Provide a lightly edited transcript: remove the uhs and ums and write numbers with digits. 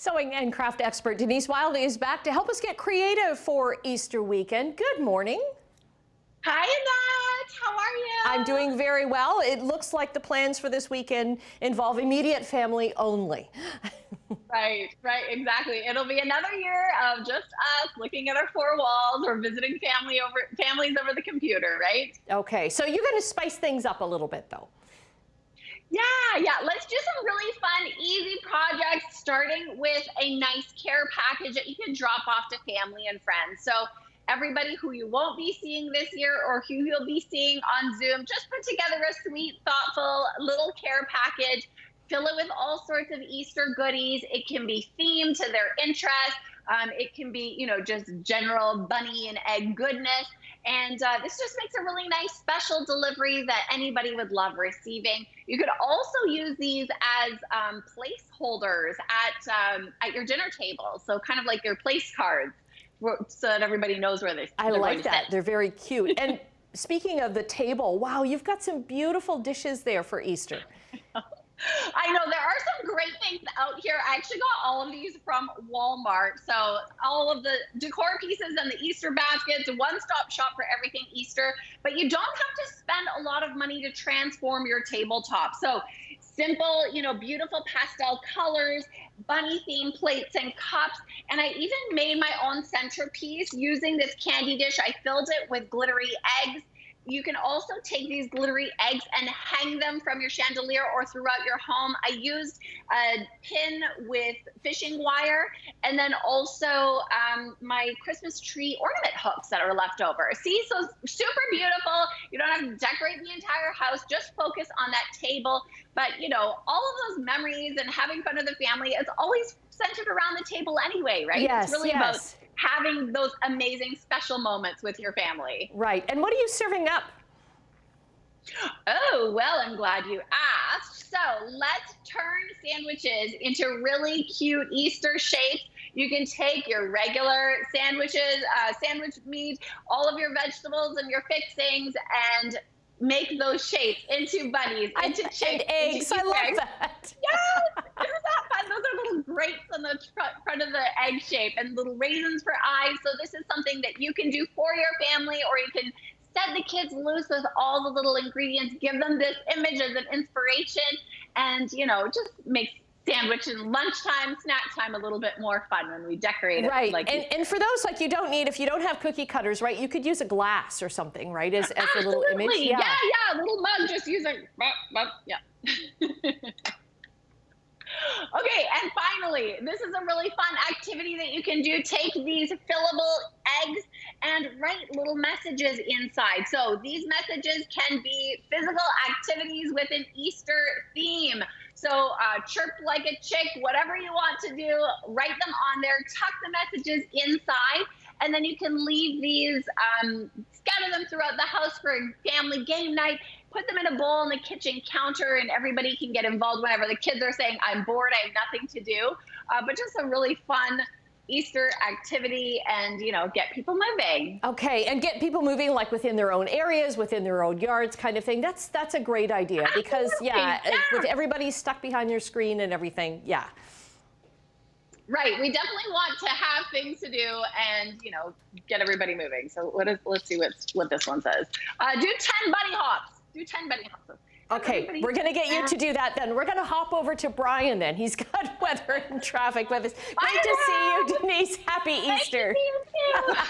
Sewing and craft expert Denise Wild is back to help us get creative for Easter weekend. Good morning. Hi, Annette. How are you? I'm doing very well. It looks like the plans for this weekend involve immediate family only. Right, exactly. It'll be another year of just us looking at our four walls or visiting families over the computer, right? Okay, so you're going to spice things up a little bit, though. Yeah. Let's do some really fun, easy projects, starting with a nice care package that you can drop off to family and friends. So everybody who you won't be seeing this year or who you'll be seeing on Zoom, just put together a sweet, thoughtful little care package. Fill it with all sorts of Easter goodies. It can be themed to their interest. It can be, just general bunny and egg goodness. And this just makes a really nice special delivery that anybody would love receiving. You could also use these as placeholders at your dinner table. So kind of like your place cards, so that everybody knows where I like that. They're very cute. And speaking of the table, wow, you've got some beautiful dishes there for Easter. I know there are some great things out here. I actually got all of these from Walmart. So all of the decor pieces and the Easter baskets, one-stop shop for everything Easter. But you don't have to spend a lot of money to transform your tabletop. So simple, beautiful pastel colors, bunny-themed plates and cups. And I even made my own centerpiece using this candy dish. I filled it with glittery eggs. You can also take these glittery eggs and hang them from your chandelier or throughout your home. I used a pin with fishing wire, and then also my Christmas tree ornament hooks that are left over. See, so super beautiful. You don't have to decorate the entire house, just focus on that table. But, all of those memories and having fun with the family, it's always centered around the table anyway, right? Yes, it's really about having those amazing special moments with your family. Right. And what are you serving up? Oh, well, I'm glad you asked. So let's turn sandwiches into really cute Easter shapes. You can take your regular sandwiches, sandwich meat, all of your vegetables and your fixings, and make those shapes into bunnies, into chicks, and eggs. I love that. Yes, isn't that fun? Those are little grapes on the front of the egg shape and little raisins for eyes. So this is something that you can do for your family, or you can set the kids loose with all the little ingredients, give them this image as an inspiration, and, just makes sandwich and lunchtime, snack time a little bit more fun when we decorate it. Right, and for those, if you don't have cookie cutters, right, you could use a glass or something, right, as a little image. Yeah, a little mug, just use a, yeah. Okay, and finally, this is a really fun activity that you can do. Take these fillable eggs and write little messages inside. So these messages can be physical activities with an Easter theme. So chirp like a chick, whatever you want to do, write them on there, tuck the messages inside, and then you can leave these, scatter them throughout the house for family game night. Put them in a bowl on the kitchen counter, and everybody can get involved whenever the kids are saying, I'm bored, I have nothing to do. But just a really fun Easter activity, and, get people moving. Okay, and get people moving like within their own areas, within their own yards kind of thing. That's a great idea. Because, with everybody stuck behind their screen and everything, Right. We definitely want to have things to do and, get everybody moving. So let's see what this one says. Do 10 bunny hops. Do 10 bunny hops. Okay, we're going to get you to do that then. We're going to hop over to Brian then. He's got weather and traffic with us. Great to see you, Denise. Happy Easter. Nice to see you too.